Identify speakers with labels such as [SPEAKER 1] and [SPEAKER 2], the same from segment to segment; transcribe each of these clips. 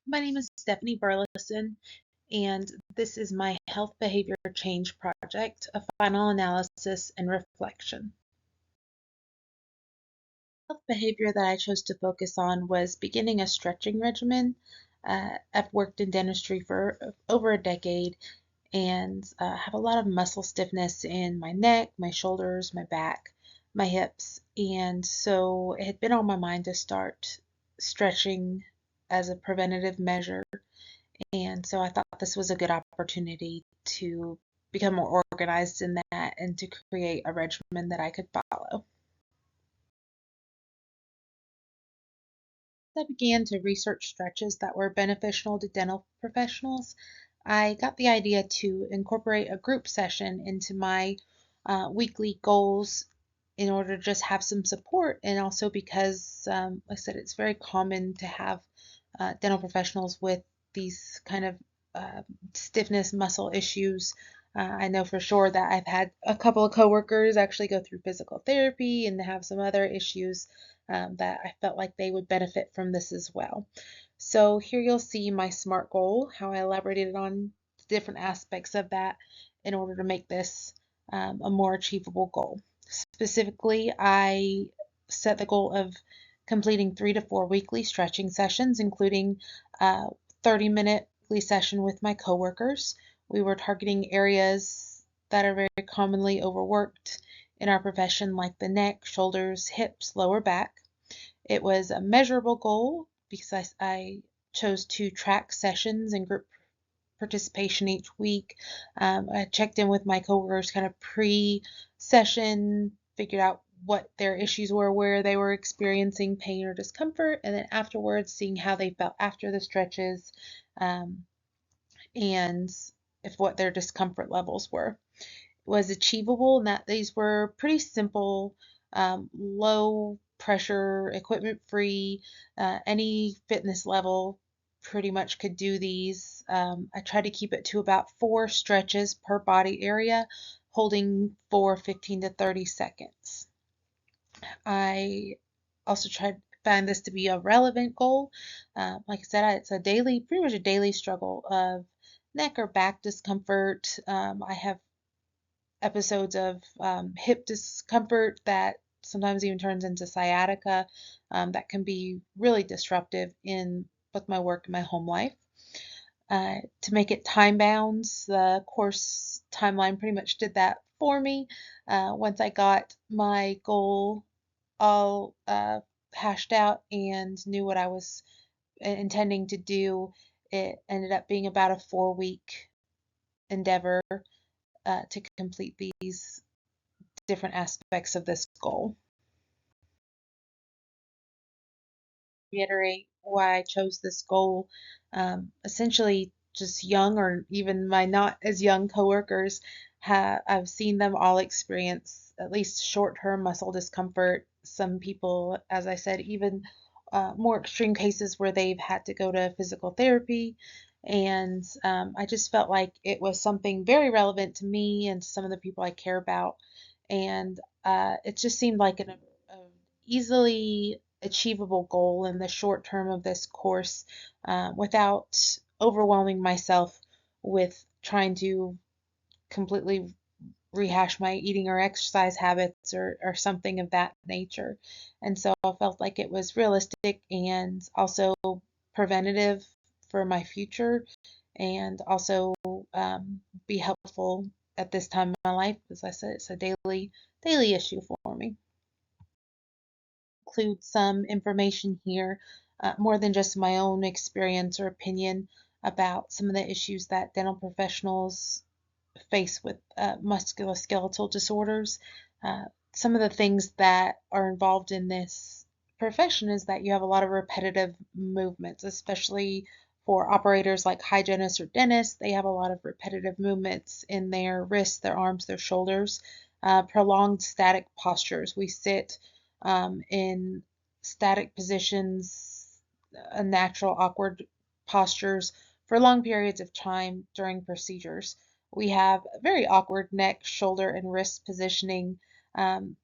[SPEAKER 1] My name is Stephanie Burleson, and this is my Health Behavior Change Project, a final analysis and reflection. Health behavior that I chose to focus on was beginning a stretching regimen. I've worked in dentistry for over a decade and have a lot of muscle stiffness in my neck, my shoulders, my back, my hips, and so it had been on my mind to start stretching as a preventative measure. And so I thought this was a good opportunity to become more organized in that and to create a regimen that I could follow. I began to research stretches that were beneficial to dental professionals. I got the idea to incorporate a group session into my weekly goals in order to just have some support, and also because, like I said, it's very common to have dental professionals with these kind of uh, stiffness muscle issues. I know for sure that I've had a couple of coworkers actually go through physical therapy and have some other issues that I felt like they would benefit from this as well. So here you'll see my SMART goal, how I elaborated on different aspects of that in order to make this a more achievable goal. Specifically, I set the goal of completing 3 to 4 weekly stretching sessions, including a 30-minute weekly session with my coworkers. We were targeting areas that are very commonly overworked in our profession, like the neck, shoulders, hips, lower back. It was a measurable goal because I chose to track sessions and group participation each week. I checked in with my coworkers kind of pre-session, figured out what their issues were, where they were experiencing pain or discomfort, and then afterwards seeing how they felt after the stretches, um, and if what their discomfort levels were. It was achievable and that these were pretty simple, low pressure, equipment free, any fitness level pretty much could do these. I try to keep it to about 4 stretches per body area, holding for 15 to 30 seconds. I also tried find this to be a relevant goal. Like I said, it's a daily, pretty much a daily struggle of neck or back discomfort. I have episodes of hip discomfort that sometimes even turns into sciatica, that can be really disruptive in both my work and my home life. To make it time bounds, the course timeline pretty much did that for me. Once I got my goal all hashed out and knew what I was intending to do, it ended up being about a 4 week endeavor to complete these different aspects of this goal. Reiterate why I chose this goal. Essentially, just young or even my not as young coworkers, I've seen them all experience at least short-term muscle discomfort. Some people, as I said, even more extreme cases where they've had to go to physical therapy. And I just felt like it was something very relevant to me and to some of the people I care about. And it just seemed like a easily achievable goal in the short term of this course, without overwhelming myself with trying to completely rehash my eating or exercise habits or something of that nature. And so I felt like it was realistic and also preventative for my future, and also be helpful at this time in my life. As I said, it's a daily issue for me. Include some information here, more than just my own experience or opinion about some of the issues that dental professionals face with musculoskeletal disorders. Some of the things that are involved in this profession is that you have a lot of repetitive movements, especially for operators like hygienists or dentists. They have a lot of repetitive movements in their wrists, their arms, their shoulders, prolonged static postures. We sit in static positions, natural awkward postures for long periods of time during procedures. We have very awkward neck, shoulder, and wrist positioning.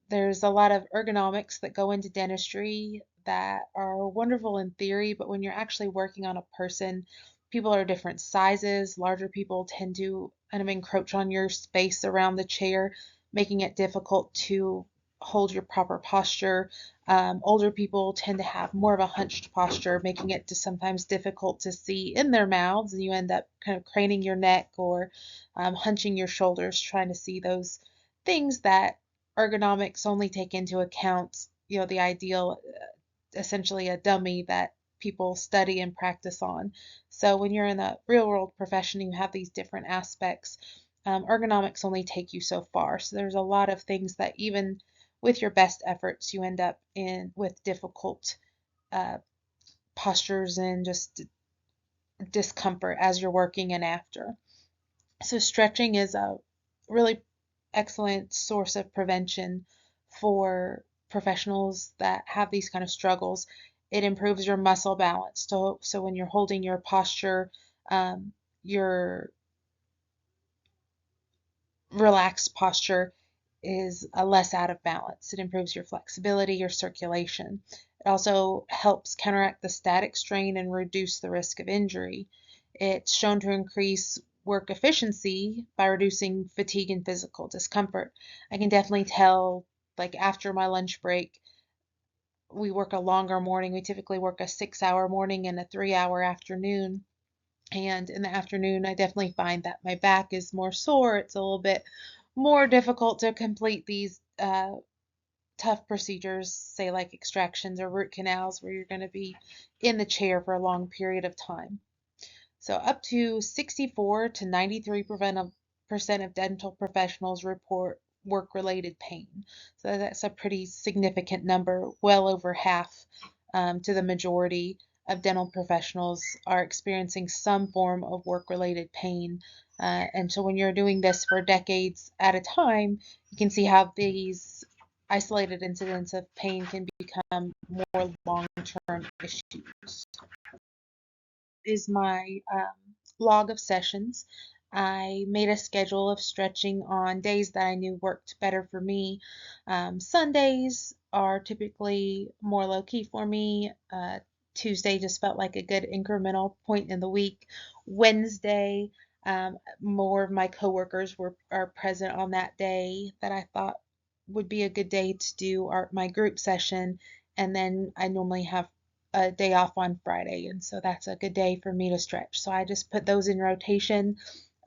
[SPEAKER 1] There's a lot of ergonomics that go into dentistry that are wonderful in theory, but when you're actually working on a person, people are different sizes. Larger people tend to kind of encroach on your space around the chair, making it difficult to hold your proper posture. Older people tend to have more of a hunched posture, making it just sometimes difficult to see in their mouths, and you end up kind of craning your neck or hunching your shoulders, trying to see those things that ergonomics only take into account, the ideal, essentially a dummy that people study and practice on. So when you're in the real world profession, you have these different aspects. Ergonomics only take you so far. So there's a lot of things that even with your best efforts, you end up in with difficult uh, postures and just discomfort as you're working and after. So stretching is a really excellent source of prevention for professionals that have these kind of struggles. It improves your muscle balance. So when you're holding your posture, your relaxed posture is less out of balance. It improves your flexibility, your circulation. It also helps counteract the static strain and reduce the risk of injury. It's shown to increase work efficiency by reducing fatigue and physical discomfort. I can definitely tell, like after my lunch break, we work a longer morning. We typically work a 6 hour morning and a 3 hour afternoon. And in the afternoon, I definitely find that my back is more sore. It's a little bit more difficult to complete these tough procedures, say like extractions or root canals, where you're going to be in the chair for a long period of time. So up to 64 to 93% of dental professionals report work-related pain. So that's a pretty significant number, well over half to the majority of dental professionals are experiencing some form of work-related pain. And so when you're doing this for decades at a time, you can see how these isolated incidents of pain can become more long-term issues. Is my log of sessions. I made a schedule of stretching on days that I knew worked better for me. Sundays are typically more low key for me. Tuesday just felt like a good incremental point in the week. Wednesday, more of my coworkers are present on that day that I thought would be a good day to do my group session. And then I normally have a day off on Friday, and so that's a good day for me to stretch. So I just put those in rotation.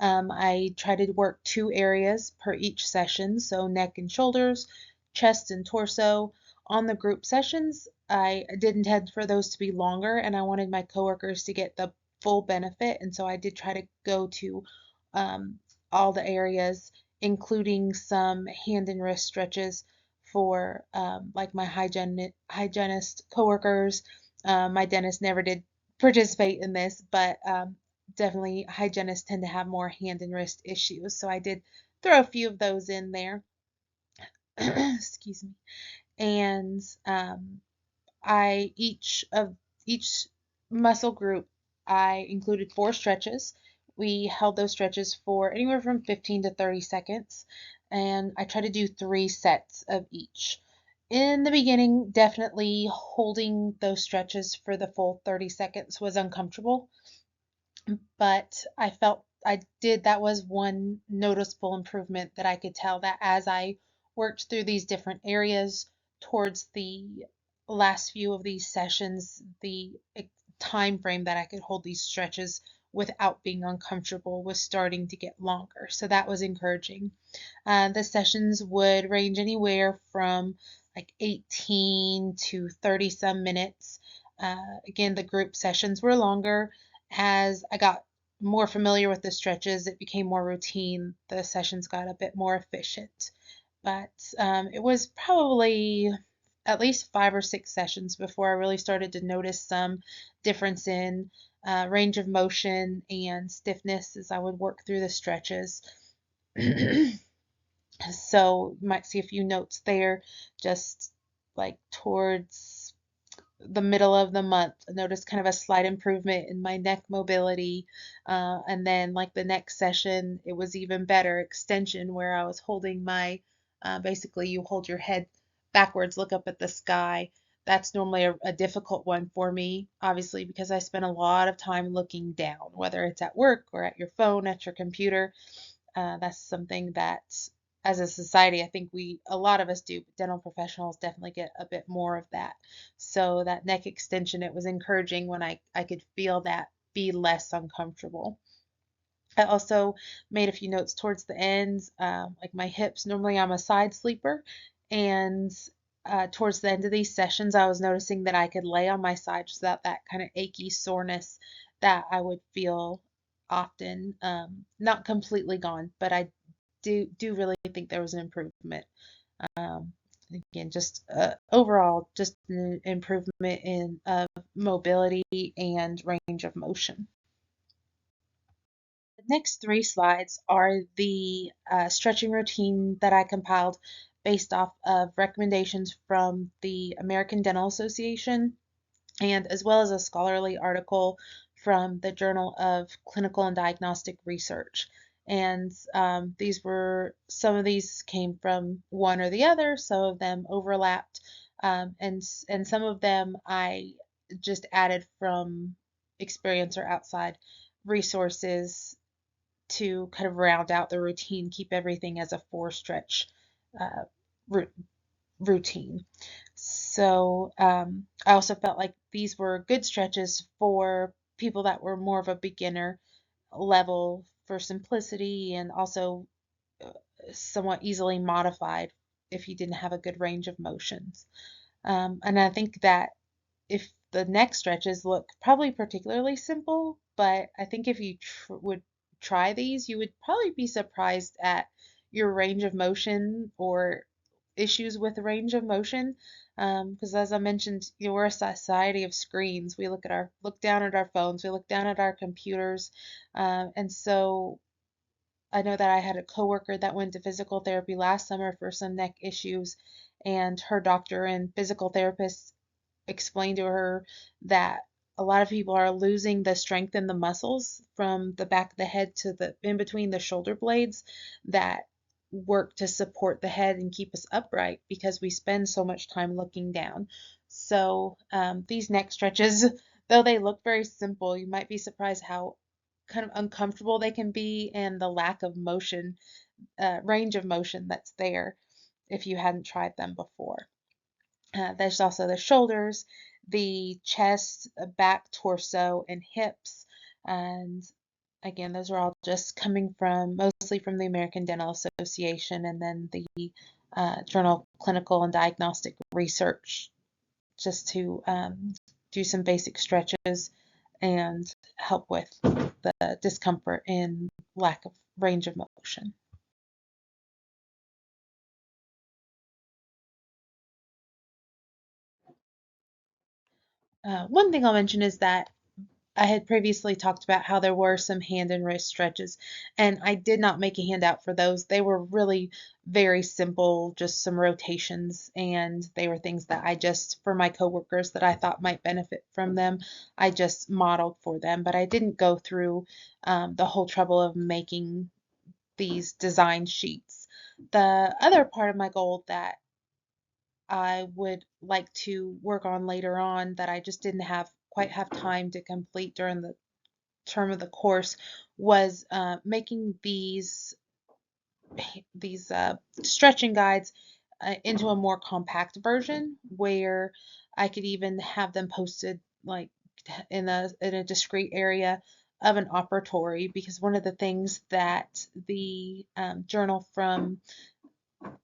[SPEAKER 1] I try to work 2 areas per each session, so neck and shoulders, chest and torso. On the group sessions, I did intend for those to be longer, and I wanted my coworkers to get the full benefit, and so I did try to go to um, all the areas, including some hand and wrist stretches for like my hygienist coworkers. My dentist never did participate in this, but definitely hygienists tend to have more hand and wrist issues. So I did throw a few of those in there. Excuse me. And I each muscle group I included 4 stretches. We held those stretches for anywhere from 15 to 30 seconds, and I tried to do 3 sets of each. In the beginning, definitely holding those stretches for the full 30 seconds was uncomfortable, but I felt that was one noticeable improvement that I could tell that as I worked through these different areas towards the last few of these sessions, the time frame that I could hold these stretches without being uncomfortable was starting to get longer. So that was encouraging. The sessions would range anywhere from like 18 to 30 some minutes. Again, the group sessions were longer. As I got more familiar with the stretches, it became more routine. The sessions got a bit more efficient. But it was probably at least 5 or 6 sessions before I really started to notice some difference in range of motion and stiffness as I would work through the stretches. So you might see a few notes there, just like towards the middle of the month. I noticed kind of a slight improvement in my neck mobility. And then like the next session, it was even better extension where I was holding basically you hold your head backwards, look up at the sky. that's normally a difficult one for me, obviously, because I spend a lot of time looking down, whether it's at work or at your phone, at your computer. That's something that, as a society, I think a lot of us do, but dental professionals definitely get a bit more of that. So that neck extension, it was encouraging when I could feel that be less uncomfortable. I also made a few notes towards the ends, like my hips. Normally, I'm a side sleeper, and towards the end of these sessions, I was noticing that I could lay on my side just without that kind of achy soreness that I would feel often. Not completely gone, but I do really think there was an improvement. Um, Again, just overall, just an improvement in mobility and range of motion. The next three slides are the stretching routine that I compiled based off of recommendations from the American Dental Association and as well as a scholarly article from the Journal of Clinical and Diagnostic Research. And some of these came from one or the other, some of them overlapped, and some of them I just added from experience or outside resources to kind of round out the routine, keep everything as a four stretch uh, routine. So I also felt like these were good stretches for people that were more of a beginner level for simplicity and also uh, somewhat easily modified if you didn't have a good range of motions. And I think that if the neck stretches look probably particularly simple, but I think if you would try these, you would probably be surprised at your range of motion or issues with range of motion. Because as I mentioned, we're a society of screens. We look down at our phones, we look down at our computers, and so I know that I had a coworker that went to physical therapy last summer for some neck issues, and her doctor and physical therapist explained to her that a lot of people are losing the strength in the muscles from the back of the head to the in between the shoulder blades that work to support the head and keep us upright because we spend so much time looking down. So these neck stretches, though they look very simple, you might be surprised how kind of uncomfortable they can be and the lack of motion, range of motion that's there if you hadn't tried them before. There's also the shoulders, the chest, back, torso, and hips. And again, those are all just coming from mostly from the American Dental Association and then the Journal of Clinical and Diagnostic Research, just to do some basic stretches and help with the discomfort and lack of range of motion. One thing I'll mention is that I had previously talked about how there were some hand and wrist stretches, and I did not make a handout for those. They were really very simple, just some rotations, and they were things that I just, for my coworkers that I thought might benefit from them, I just modeled for them. But I didn't go through the whole trouble of making these design sheets. The other part of my goal that I would like to work on later on that I just didn't quite have time to complete during the term of the course was making these stretching guides into a more compact version where I could even have them posted like in a discrete area of an operatory because one of the things that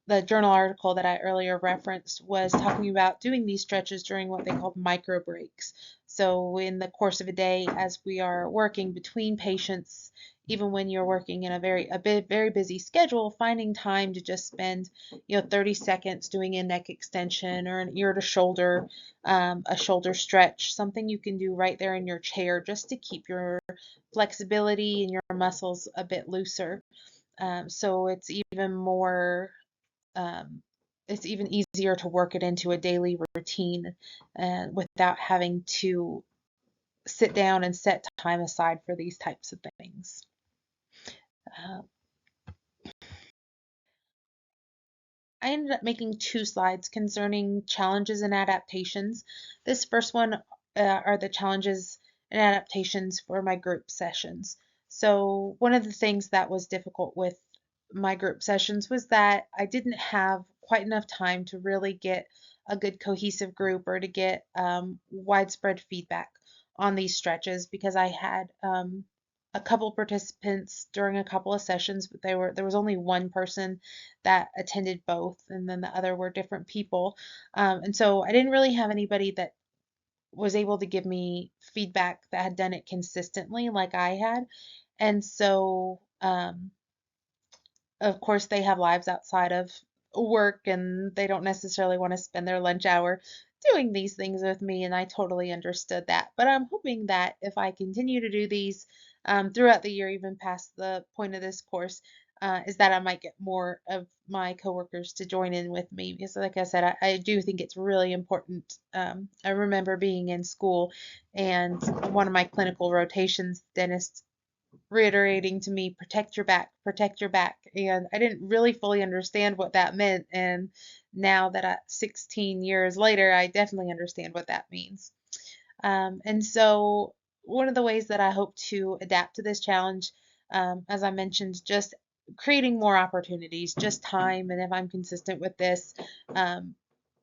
[SPEAKER 1] the journal article that I earlier referenced was talking about doing these stretches during what they called micro breaks. So, in the course of a day, as we are working between patients, even when you're working in very busy schedule, finding time to just spend 30 seconds doing a neck extension or an ear to shoulder, a shoulder stretch, something you can do right there in your chair just to keep your flexibility and your muscles a bit looser. So um, it's even easier to work it into a daily routine and without having to sit down and set time aside for these types of things. Uh, I ended up making two slides concerning challenges and adaptations. This first one are the challenges and adaptations for my group sessions. So one of the things that was difficult with my group sessions was that I didn't have quite enough time to really get a good cohesive group or to get widespread feedback on these stretches because I had a couple participants during a couple of sessions, but there was only one person that attended both, and then the other were different people. And so I didn't really have anybody that was able to give me feedback that had done it consistently like I had. And so, of course, they have lives outside of work and they don't necessarily want to spend their lunch hour doing these things with me, and I totally understood that. But I'm hoping that if I continue to do these throughout the year, even past the point of this course, is that I might get more of my coworkers to join in with me because, like I said, I do think it's really important. I remember being in school and one of my clinical rotations, dentist reiterating to me, protect your back, protect your back. And I didn't really fully understand what that meant. And now that 16 years later, I definitely understand what that means. And so, one of the ways that I hope to adapt to this challenge, as I mentioned, just creating more opportunities, just time. And if I'm consistent with this, um,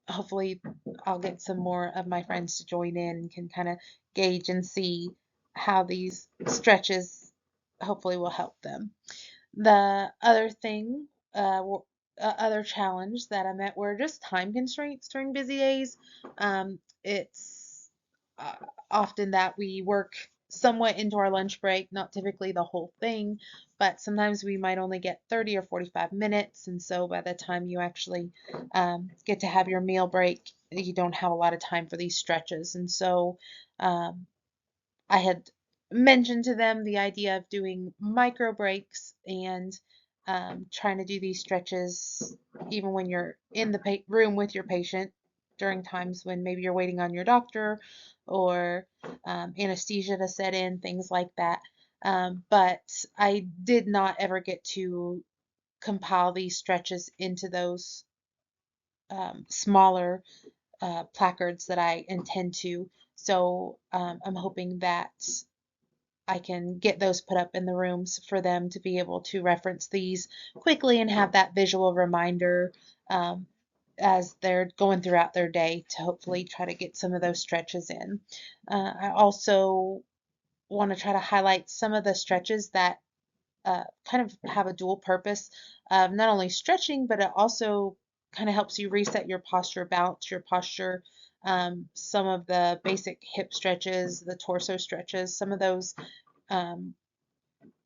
[SPEAKER 1] hopefully I'll get some more of my friends to join in and can kind of gauge and see how these stretches hopefully will help them. The other thing, other challenge that I met were just time constraints during busy days. It's uh, often that we work somewhat into our lunch break, not typically the whole thing, but sometimes we might only get 30 or 45 minutes. And so by the time you actually get to have your meal break, you don't have a lot of time for these stretches. And so um, I had mentioned to them the idea of doing micro breaks and trying to do these stretches even when you're in the room with your patient during times when maybe you're waiting on your doctor or anesthesia to set in, things like that. But I did not ever get to compile these stretches into those smaller placards that I intend to. So I'm hoping that I can get those put up in the rooms for them to be able to reference these quickly and have that visual reminder um, as they're going throughout their day to hopefully try to get some of those stretches in. I also want to try to highlight some of the stretches that kind of have a dual purpose of not only stretching, but it also kind of helps you reset your posture, balance your posture. Some of the basic hip stretches, the torso stretches, some of those um,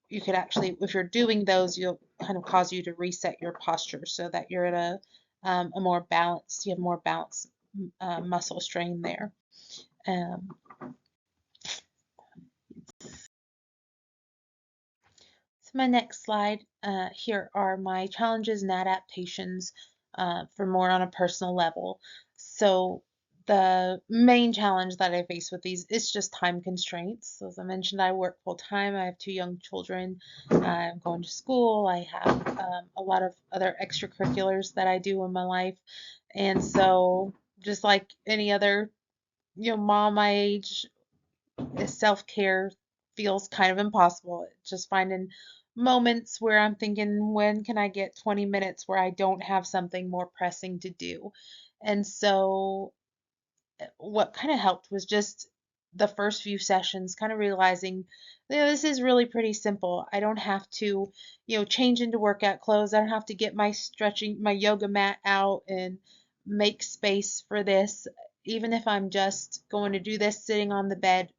[SPEAKER 1] you could actually, if you're doing those, you'll kind of cause you to reset your posture so that you're at a more balanced, you have more balanced muscle strain there. Um, so my next slide, here are my challenges and adaptations for more on a personal level. So the main challenge that I face with these is just time constraints. As I mentioned, I work full time. I have two young children. I'm going to school. I have a lot of other extracurriculars that I do in my life. And so just like any other, mom my age, self-care feels kind of impossible. Just finding moments where I'm thinking, when can I get 20 minutes where I don't have something more pressing to do? And so what kind of helped was just the first few sessions, kind of realizing, this is really pretty simple. I don't have to, change into workout clothes. I don't have to get my yoga mat out and make space for this. Even if I'm just going to do this sitting on the bed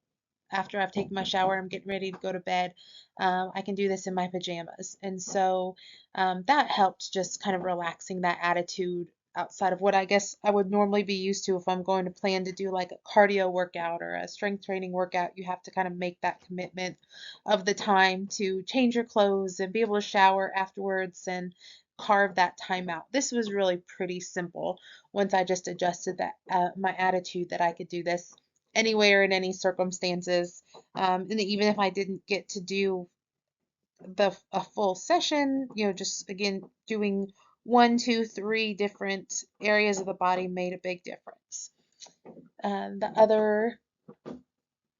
[SPEAKER 1] after I've taken my shower, I'm getting ready to go to bed. I can do this in my pajamas. And so that helped just kind of relaxing that attitude outside of what I guess I would normally be used to if I'm going to plan to do like a cardio workout or a strength training workout. You have to kind of make that commitment of the time to change your clothes and be able to shower afterwards and carve that time out. This was really pretty simple once I just adjusted that my attitude that I could do this anywhere in any circumstances. And even if I didn't get to do a full session, just again doing one, two, three different areas of the body made a big difference. The other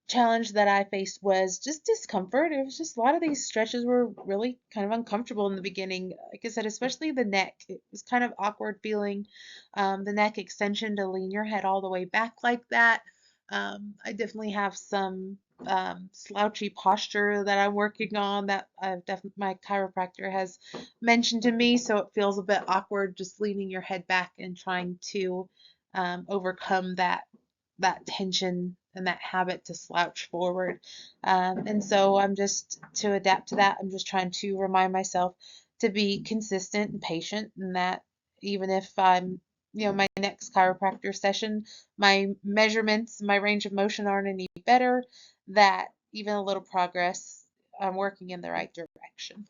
[SPEAKER 1] challenge that I faced was just discomfort. It was just a lot of these stretches were really kind of uncomfortable in the beginning. Like I said, especially the neck. It was kind of awkward feeling the neck extension to lean your head all the way back like that. I definitely have some slouchy posture that I'm working on that I've definitely my chiropractor has mentioned to me, so it feels a bit awkward just leaning your head back and trying to overcome that tension and that habit to slouch forward. And so I'm just to adapt to that. I'm just trying to remind myself to be consistent and patient, and that even if I'm, my next chiropractor session, my measurements, my range of motion aren't any better, that even a little progress, I'm working in the right direction.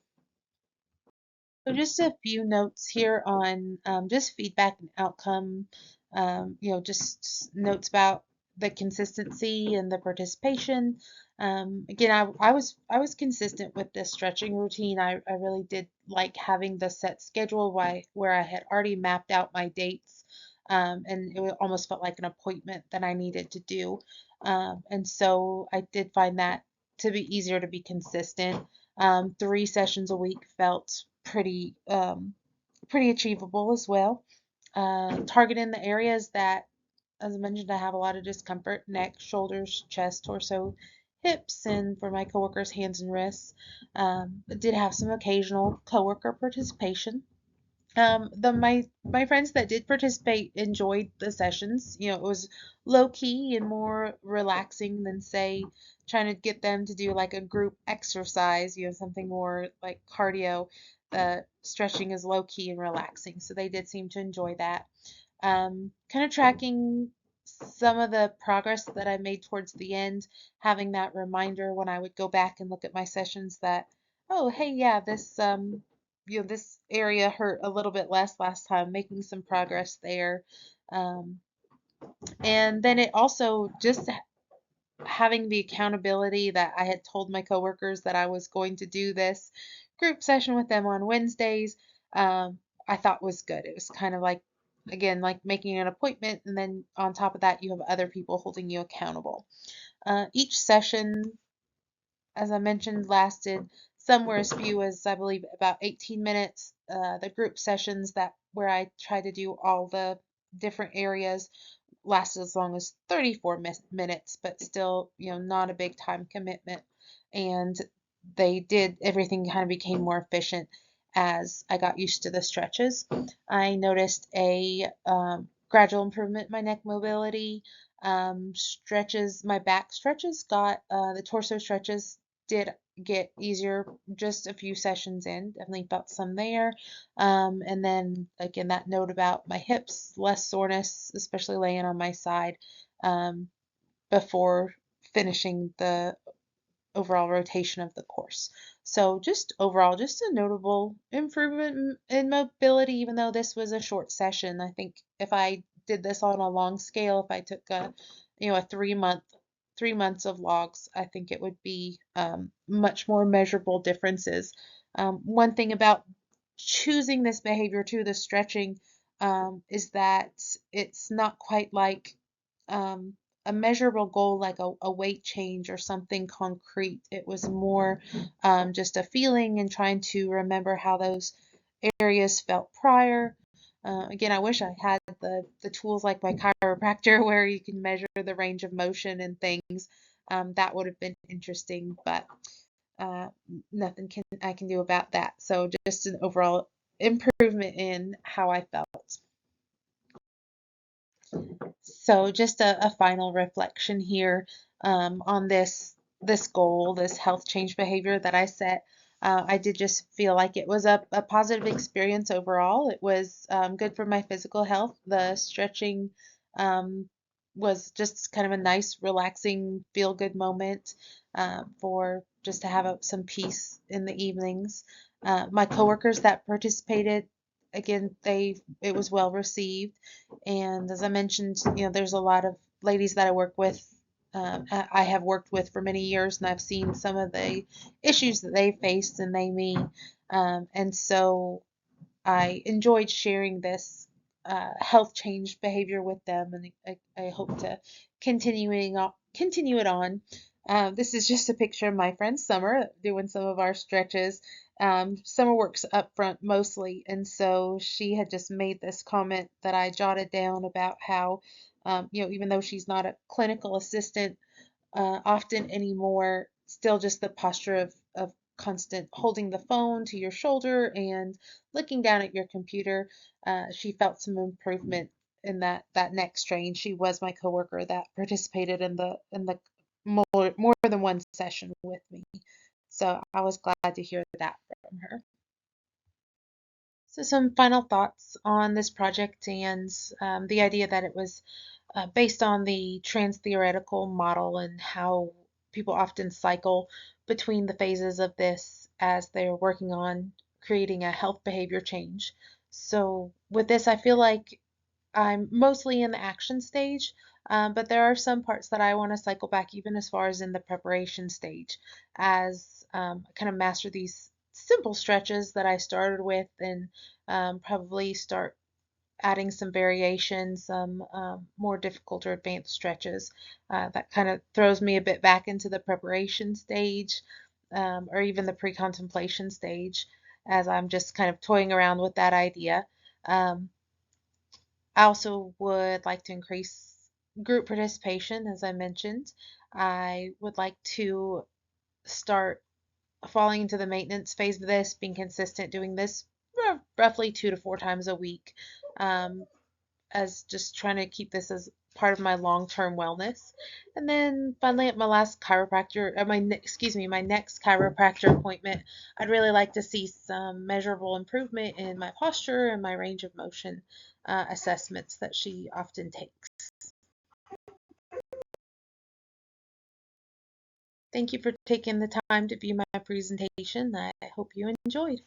[SPEAKER 1] So just a few notes here on just feedback and outcome. Just notes about the consistency and the participation. Again, I was consistent with this stretching routine. I really did like having the set schedule where I had already mapped out my dates, and it almost felt like an appointment that I needed to do. And so I did find that to be easier to be consistent. 3 sessions a week felt pretty achievable as well. Targeting the areas that, as I mentioned, I have a lot of discomfort: neck, shoulders, chest, torso, hips, and for my coworkers, hands and wrists. I did have some occasional coworker participation. My friends that did participate enjoyed the sessions. It was low key and more relaxing than, say, trying to get them to do like a group exercise, something more like cardio. The stretching is low key and relaxing, so they did seem to enjoy that. Kind of tracking some of the progress that I made towards the end, having that reminder when I would go back and look at my sessions that, oh, hey, yeah, this area hurt a little bit less last time, making some progress there. Um, and then it also just having the accountability that I had told my coworkers that I was going to do this group session with them on Wednesdays, I thought was good. It was kind of like, again, like making an appointment, and then on top of that, you have other people holding you accountable. Each session, as I mentioned, lasted somewhere as few as, I believe, about 18 minutes. The group sessions that where I tried to do all the different areas lasted as long as 34 minutes, but still, not a big time commitment. And they did, everything kind of became more efficient as I got used to the stretches. I noticed a gradual improvement in my neck mobility. Stretches, my back stretches the torso stretches did get easier just a few sessions in. Definitely felt some there. And then again, that note about my hips, less soreness, especially laying on my side, before finishing the overall rotation of the course. So just overall, just a notable improvement in mobility, even though this was a short session. I think if I did this on a long scale, if I took a 3 months of logs, I think it would be much more measurable differences. One thing about choosing this behavior too, the stretching, is that it's not quite like um, a measurable goal like a weight change or something concrete. It was more just a feeling and trying to remember how those areas felt prior. Again, I wish I had the tools like my chiropractor where you can measure the range of motion and things. That would have been interesting, but uh, nothing I can do about that. So just an overall improvement in how I felt. So just a final reflection here on this goal, this health change behavior that I set. I did just feel like it was a positive experience overall. It was good for my physical health. The stretching um, was just kind of a nice, relaxing, feel-good moment for just to have some peace in the evenings. My coworkers that participated, again, it was well received. And as I mentioned, there's a lot of ladies that I work with, I have worked with for many years, and I've seen some of the issues that they faced and they mean. And so I enjoyed sharing this health change behavior with them, and I hope to continue it on. This is just a picture of my friend Summer doing some of our stretches. Summer works up front mostly, and so she had just made this comment that I jotted down about how, even though she's not a clinical assistant, often anymore, still just the posture of constant holding the phone to your shoulder and looking down at your computer. She felt some improvement in that neck strain. She was my coworker that participated in the more than one session with me. So I was glad to hear that from her. So some final thoughts on this project and the idea that it was based on the trans-theoretical model and how people often cycle between the phases of this as they're working on creating a health behavior change. So with this, I feel like I'm mostly in the action stage, but there are some parts that I want to cycle back even as far as in the preparation stage as I kind of master these simple stretches that I started with and probably start adding some variation, some more difficult or advanced stretches. That kind of throws me a bit back into the preparation stage or even the pre-contemplation stage as I'm just kind of toying around with that idea. Um, I also would like to increase group participation, as I mentioned. I would like to start falling into the maintenance phase of this, being consistent, doing this roughly 2 to 4 times a week. Um, as just trying to keep this as part of my long-term wellness. And then finally at my last chiropractor, my next chiropractor appointment, I'd really like to see some measurable improvement in my posture and my range of motion assessments that she often takes. Thank you for taking the time to view my presentation. I hope you enjoyed.